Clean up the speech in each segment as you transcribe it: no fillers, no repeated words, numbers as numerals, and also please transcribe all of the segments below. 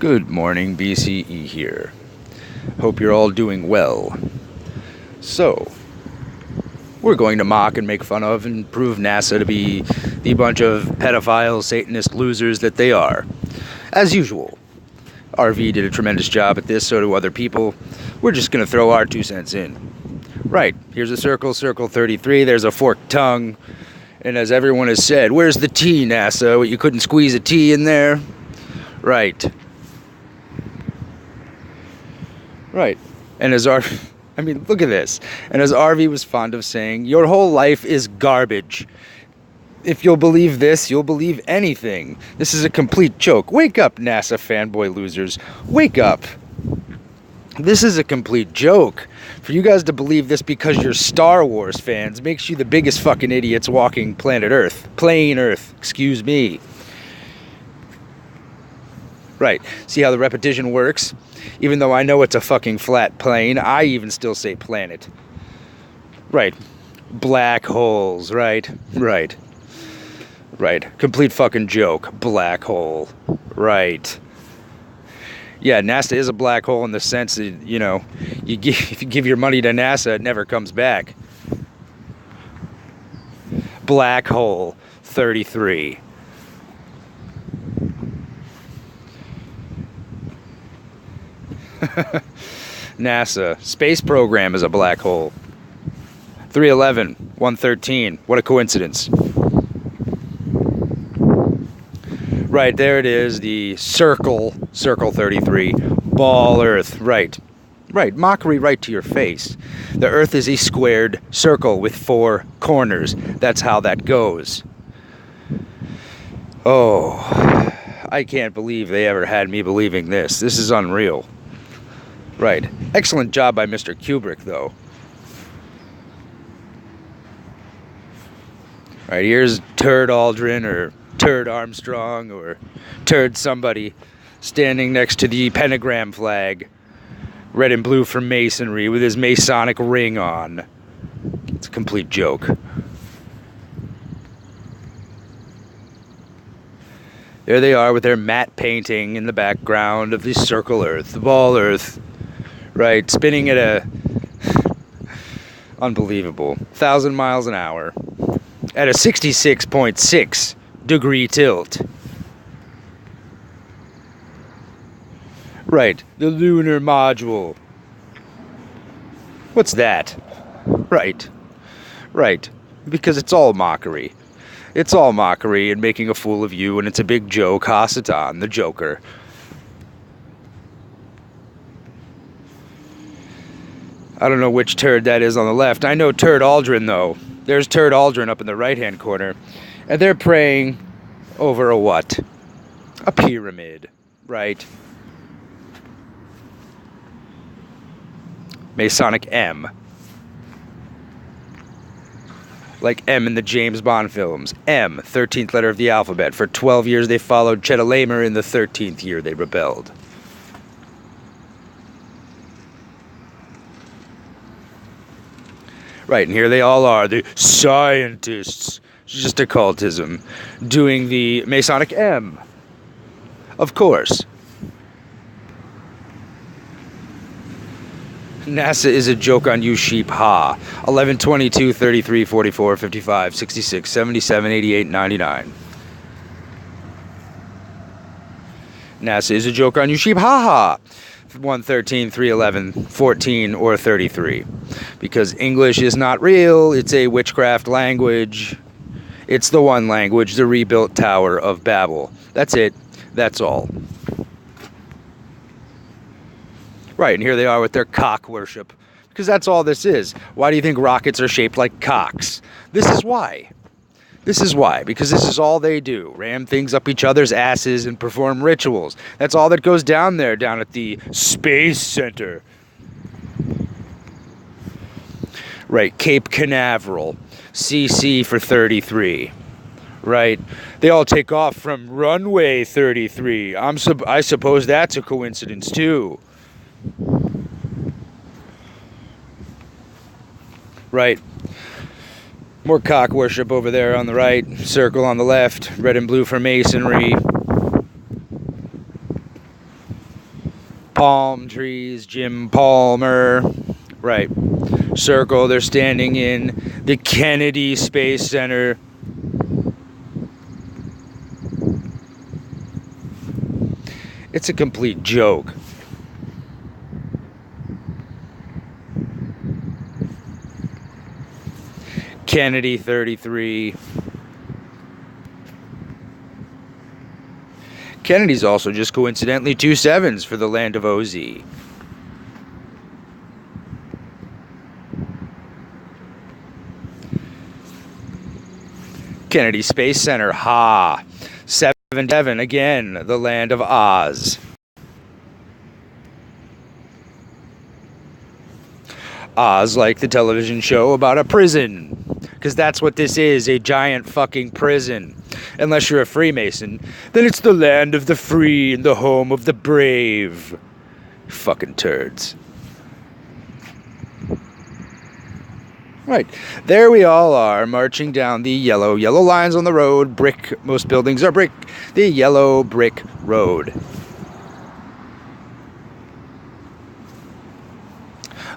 Good morning, B.C.E. here. Hope you're all doing well. So, we're going to mock and make fun of and prove NASA to be the bunch of pedophile, Satanist losers that they are. As usual. RV did a tremendous job at this, so do other people. We're just going to throw our 2 cents in. Right, here's a circle, circle 33, there's a forked tongue. And as everyone has said, where's the T, NASA? You couldn't squeeze a T in there? Right. Right. And as look at this. And as RV was fond of saying, your whole life is garbage. If you'll believe this, you'll believe anything. This is a complete joke. Wake up, NASA fanboy losers. Wake up. This is a complete joke. For you guys to believe this because you're Star Wars fans makes you the biggest fucking idiots walking planet Earth. Plain Earth, excuse me. Right. See how the repetition works? Even though I know it's a fucking flat plane, I even still say planet. Right. Black holes, right? Right. Right. Complete fucking joke. Black hole. Right. Yeah, NASA is a black hole in the sense that, if you give your money to NASA, it never comes back. Black hole 33. NASA space program is a black hole. 311, 113. What a coincidence. Right, there it is, the circle 33, ball Earth, right, mockery right to your face. The Earth is a squared circle with 4 corners. That's how that goes. Oh, I can't believe they ever had me believing this. This is unreal. Right, excellent job by Mr. Kubrick, though. Right, here's Turd Aldrin, or Turd Armstrong, or Turd somebody standing next to the pentagram flag, red and blue for masonry, with his Masonic ring on. It's a complete joke. There they are with their matte painting in the background of the circle Earth, the ball Earth, right, spinning at a unbelievable 1,000 miles an hour at a 66.6 degree tilt. Right, the lunar module. What's that? Right, because it's all mockery. It's all mockery and making a fool of you, and it's a big joke. Hasatan, the Joker. I don't know which turd that is on the left. I know Turd Aldrin, though. There's Turd Aldrin up in the right-hand corner. And they're praying over a what? A pyramid, right? Masonic M. Like M in the James Bond films. M, 13th letter of the alphabet. For 12 years they followed Chedorlaomer. In the 13th year they rebelled. Right, and here they all are, the scientists. It's just occultism. Doing the Masonic M. Of course. NASA is a joke on you sheep, ha. 11, 22, 33, 44, 55, 66, 77, 88, 99. NASA is a joke on you sheep, ha ha. 113, 311, 14, or 33. Because English is not real, it's a witchcraft language. It's the one language, the rebuilt Tower of Babel. That's it. That's all. Right, and here they are with their cock worship. Because that's all this is. Why do you think rockets are shaped like cocks? This is why. This is why. Because this is all they do. Ram things up each other's asses and perform rituals. That's all that goes down there, down at the Space Center. Right, Cape Canaveral. CC for 33. Right, they all take off from runway 33. I suppose that's a coincidence too. Right. More cock worship over there on the right. Circle on the left. Red and blue for masonry. palm trees, Jim Palmer. Right. Circle, they're standing in the Kennedy Space Center. It's a complete joke. Kennedy 33. Kennedy's also just coincidentally 2 7s for the land of OZ. Kennedy Space Center, ha. 7 again, the land of Oz. Oz, like the television show about a prison. Because that's what this is, a giant fucking prison. Unless you're a Freemason, then it's the land of the free and the home of the brave. Fucking turds. Right, there we all are, marching down the yellow lines on the road, brick, most buildings are brick, the yellow brick road.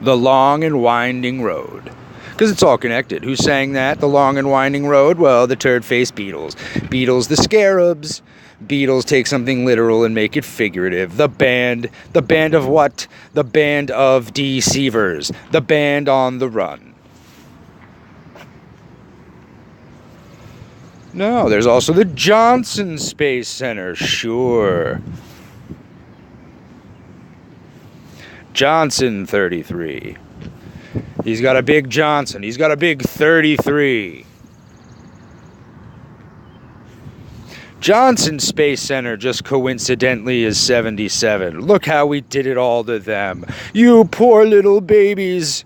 The long and winding road. Because it's all connected. Who sang that? The long and winding road? Well, the turd-faced Beatles. Beatles the Scarabs. Beatles take something literal and make it figurative. The band of what? The band of deceivers. The band on the run. No, there's also the Johnson Space Center, sure. Johnson 33. He's got a big Johnson. He's got a big 33. Johnson Space Center just coincidentally is 77. Look how we did it all to them. You poor little babies.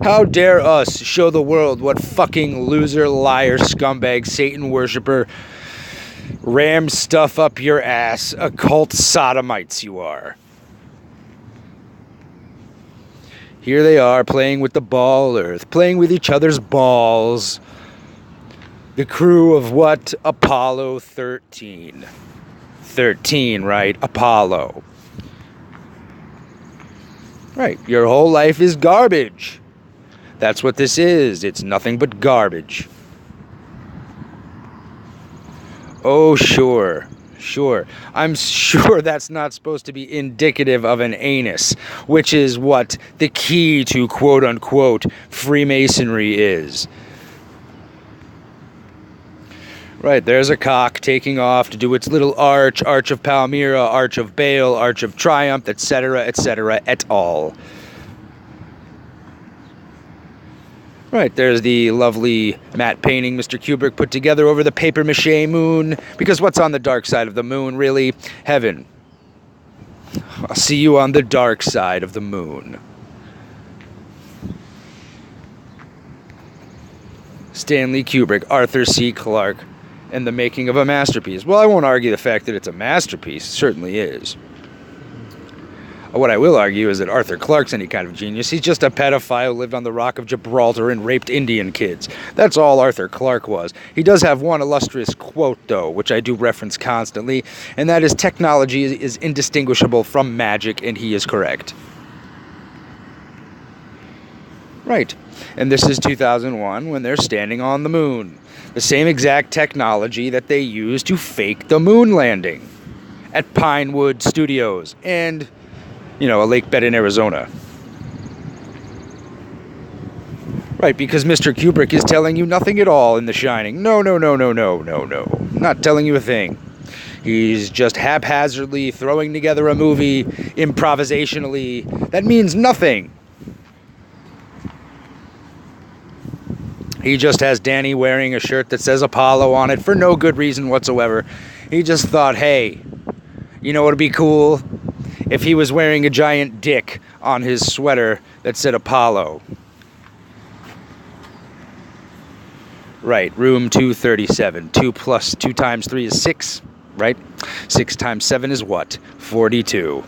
How dare us show the world what fucking loser, liar, scumbag, Satan worshiper, ram stuff up your ass, occult Soddomites you are. Here they are playing with the ball earth, playing with each other's balls. The crew of what? Apollo 13. 13, right? Apollo. Right, your whole life is garbage. That's what this is. It's nothing but garbage. Oh, sure. I'm sure that's not supposed to be indicative of an anus, which is what the key to quote-unquote Freemasonry is. Right, there's a cock taking off to do its little arch of Palmyra, arch of Baal, arch of Triumph, etc., et al. Right, there's the lovely matte painting Mr. Kubrick put together over the papier-mâché moon. Because what's on the dark side of the moon, really? Heaven. I'll see you on the dark side of the moon. Stanley Kubrick, Arthur C. Clarke, and the making of a masterpiece. Well, I won't argue the fact that it's a masterpiece. It certainly is. What I will argue is that Arthur Clarke's any kind of genius. He's just a pedophile who lived on the Rock of Gibraltar and raped Indian kids. That's all Arthur Clarke was. He does have one illustrious quote, though, which I do reference constantly, and that is, technology is indistinguishable from magic, and he is correct. Right. And this is 2001 when they're standing on the moon. The same exact technology that they used to fake the moon landing at Pinewood Studios and, you know, a lake bed in Arizona. Right, because Mr. Kubrick is telling you nothing at all in The Shining. No. Not telling you a thing. He's just haphazardly throwing together a movie improvisationally that means nothing. He just has Danny wearing a shirt that says Apollo on it for no good reason whatsoever. He just thought, hey, you know what would be cool? If he was wearing a giant dick on his sweater that said Apollo. Right, room 237. 2 times 3 is 6, right? 6 times 7 is what? 42.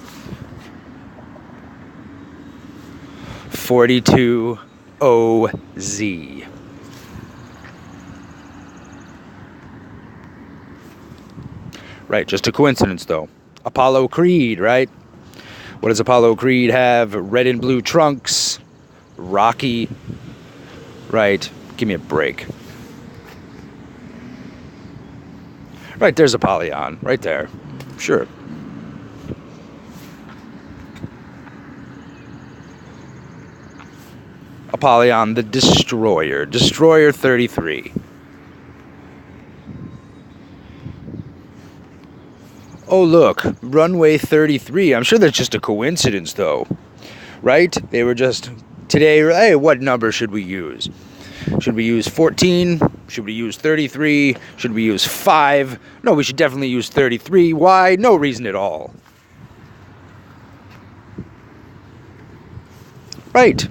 42 OZ. Right, just a coincidence though. Apollo Creed, right? What does Apollo Creed have? Red and blue trunks. Rocky. Right. Give me a break. Right, there's Apollyon. Right there. Sure. Apollyon the Destroyer. Destroyer 33. Oh, look. Runway 33. I'm sure that's just a coincidence, though. Right? They were just... Today, hey, what number should we use? Should we use 14? Should we use 33? Should we use 5? No, we should definitely use 33. Why? No reason at all. Right.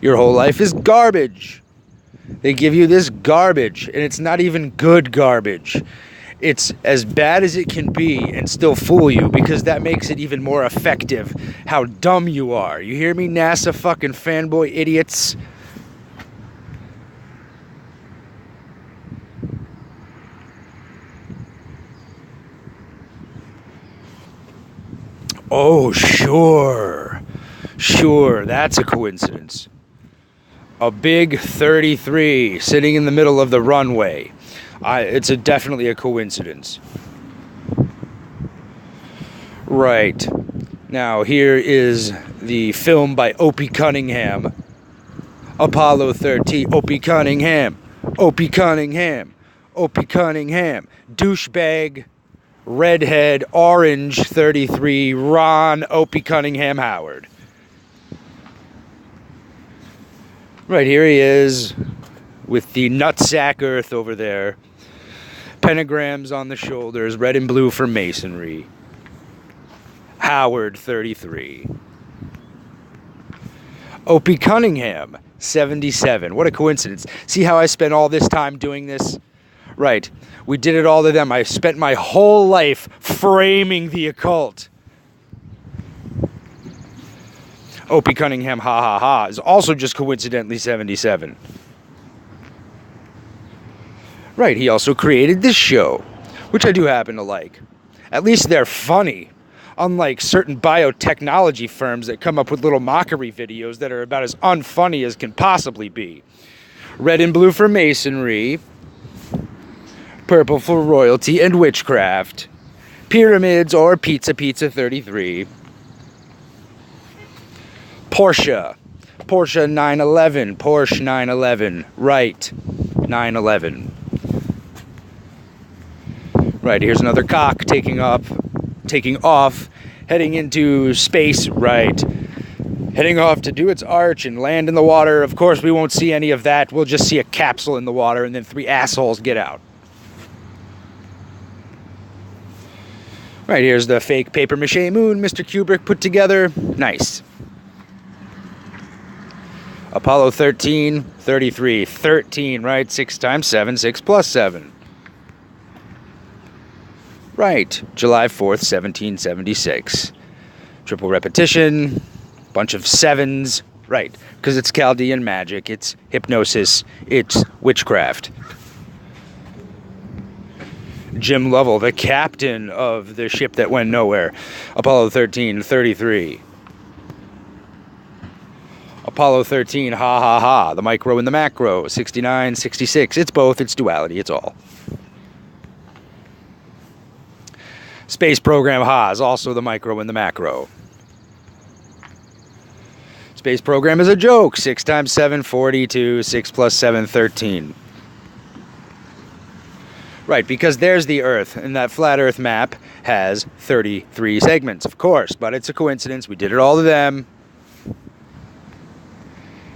Your whole life is garbage. They give you this garbage, and it's not even good garbage. It's as bad as it can be and still fool you, because that makes it even more effective how dumb you are. You hear me, NASA fucking fanboy idiots? Oh, sure. Sure, that's a coincidence. A big 33 sitting in the middle of the runway. It's definitely a coincidence. Right. Now, here is the film by Opie Cunningham. Apollo 13. Opie Cunningham. Opie Cunningham. Opie Cunningham. Douchebag. Redhead. Orange 33. Ron Opie Cunningham Howard. Right, here he is with the nutsack Earth over there. Pentagrams on the shoulders, red and blue for masonry. Howard 33. Opie Cunningham 77. What a coincidence. See how I spent all this time doing this? Right, we did it all to them. I spent my whole life framing the occult. Opie Cunningham, ha ha ha, is also just coincidentally 77. Right, he also created this show, which I do happen to like. At least they're funny, unlike certain biotechnology firms that come up with little mockery videos that are about as unfunny as can possibly be. Red and blue for masonry, purple for royalty and witchcraft, pyramids or pizza 33. Porsche 911, Porsche 911, right, 911. Right, here's another cock taking off, heading into space, right. Heading off to do its arch and land in the water. Of course, we won't see any of that. We'll just see a capsule in the water and then 3 assholes get out. Right, here's the fake papier-mâché moon Mr. Kubrick put together. Nice. Apollo 13, 33. 13, right? 6 times 7, 6 plus 7. Right. July 4th, 1776. Triple repetition. Bunch of 7s. Right. Because it's Chaldean magic. It's hypnosis. It's witchcraft. Jim Lovell, the captain of the ship that went nowhere. Apollo 13, 33. Apollo 13, ha ha ha, the micro and the macro, 69, 66, it's both, it's duality, it's all. Space program ha is also the micro and the macro. Space program is a joke, 6 times 7, 42, 6 plus 7, 13. Right, because there's the Earth, and that flat Earth map has 33 segments, of course, but it's a coincidence, we did it all to them.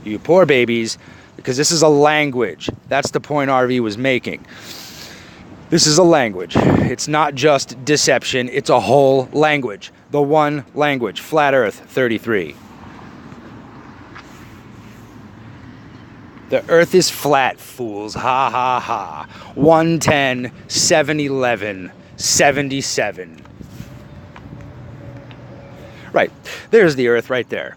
You poor babies, because this is a language. That's the point RV was making. This is a language. It's not just deception, it's a whole language. The one language, flat Earth, 33. The Earth is flat, fools, ha ha ha. 110, 711, 77. Right, there's the Earth right there.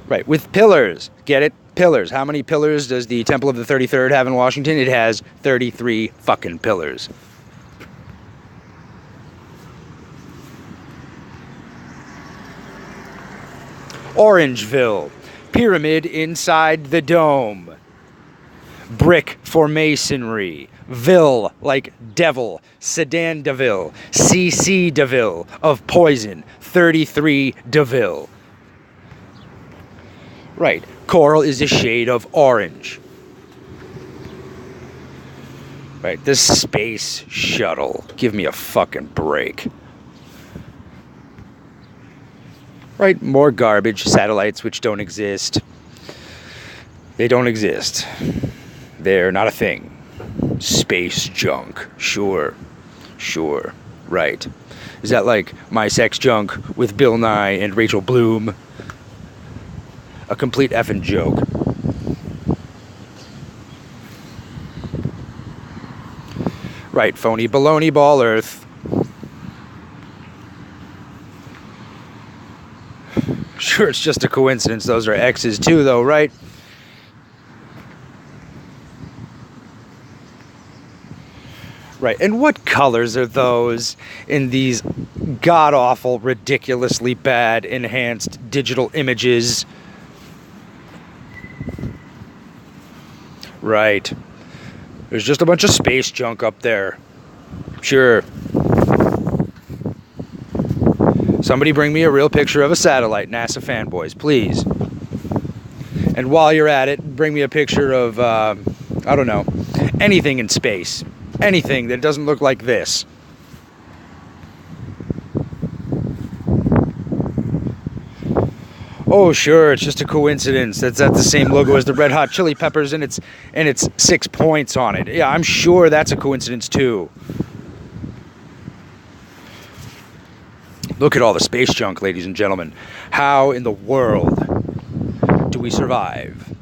Right, with pillars. Get it? Pillars. How many pillars does the Temple of the 33rd have in Washington? It has 33 fucking pillars. Orangeville. Pyramid inside the dome. Brick for masonry. Ville, like devil. Sedan Deville. C.C. Deville of poison. 33 Deville. Right. Coral is a shade of orange. Right. The space shuttle. Give me a fucking break. Right. More garbage. Satellites which don't exist. They don't exist. They're not a thing. Space junk. Sure. Sure. Right. Is that like My Sex Junk with Bill Nye and Rachel Bloom? A complete effing joke. Right. Phony baloney ball earth. Sure, it's just a coincidence. Those are X's too, though, right? Right, and what colors are those in these god-awful, ridiculously bad, enhanced digital images? Right. There's just a bunch of space junk up there. Sure. Somebody bring me a real picture of a satellite, NASA fanboys, please. And while you're at it, bring me a picture of, I don't know, anything in space. Anything that doesn't look like this. Oh, sure, it's just a coincidence. That's the same logo as the Red Hot Chili Peppers, and it's 6 points on it. Yeah, I'm sure that's a coincidence too. Look at all the space junk, ladies and gentlemen. How in the world do we survive?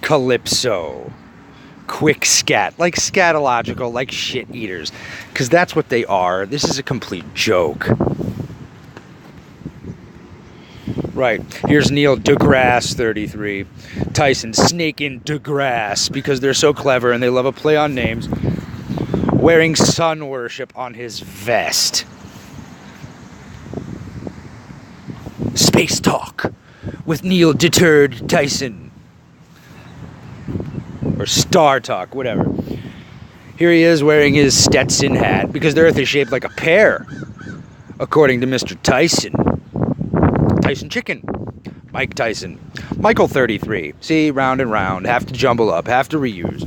Calypso. Quick scat. Like scatological, like shit eaters. Because that's what they are. This is a complete joke. Right. Here's Neil deGrasse 33. Tyson snaking deGrasse because they're so clever and they love a play on names. Wearing sun worship on his vest. Space Talk with Neil deterred Tyson. Or Star Talk, whatever. Here he is wearing his Stetson hat because the Earth is shaped like a pear, according to Mr. Tyson. Tyson Chicken. Mike Tyson. Michael 33. See, round and round. Have to jumble up. Have to reuse.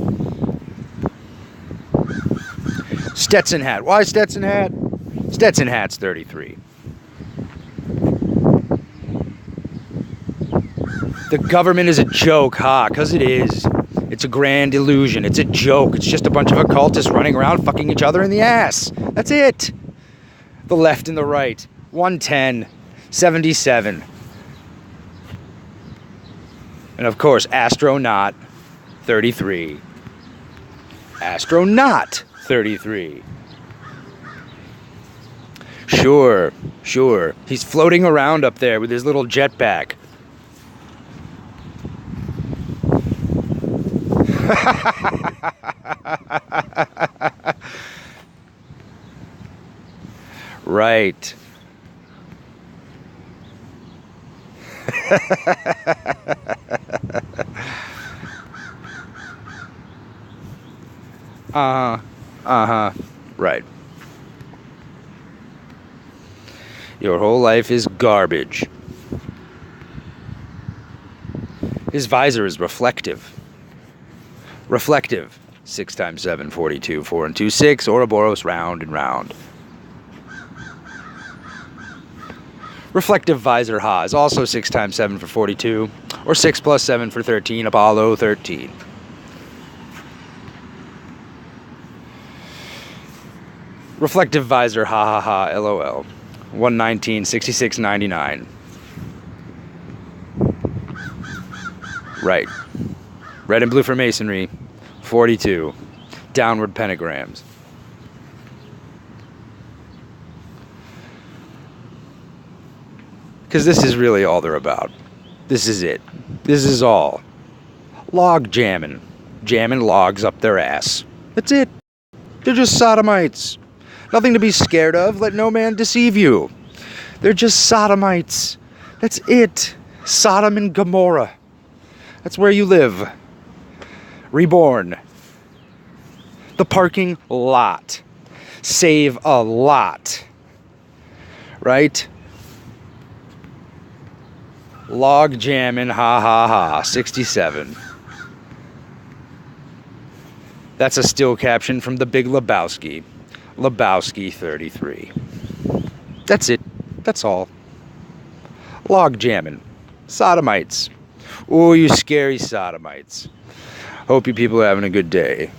Stetson hat. Why Stetson hat? Stetson hat's 33. The government is a joke, huh? Because it is. It's a grand illusion. It's a joke. It's just a bunch of occultists running around fucking each other in the ass. That's it. The left and the right. 110. 77. And of course, Astronaut 33. Astronaut 33. Sure, sure. He's floating around up there with his little jetpack. Right. Right. Your whole life is garbage. His visor is reflective. Reflective. 6 times 7, 42. 4 and 2, 6. Ouroboros, round and round. Reflective visor ha is also 6 times 7 for 42. Or 6 plus 7 for 13. Apollo 13. Reflective visor ha ha ha lol. 119, 66, 99. Right. Red and blue for masonry. 42. Downward pentagrams. Because this is really all they're about. This is it. This is all. Logjammin. Jamming logs up their ass. That's it. They're just Soddomites. Nothing to be scared of. Let no man deceive you. They're just Sodomites. That's it. Sodom and Gomorrah. That's where you live. Reborn. The parking lot. Save a lot. Right? Logjammin, ha ha ha. 67. That's a still caption from The Big Lebowski. Lebowski 33. That's it. That's all. Logjammin. Sodomites. Oh, you scary Sodomites. Hope you people are having a good day.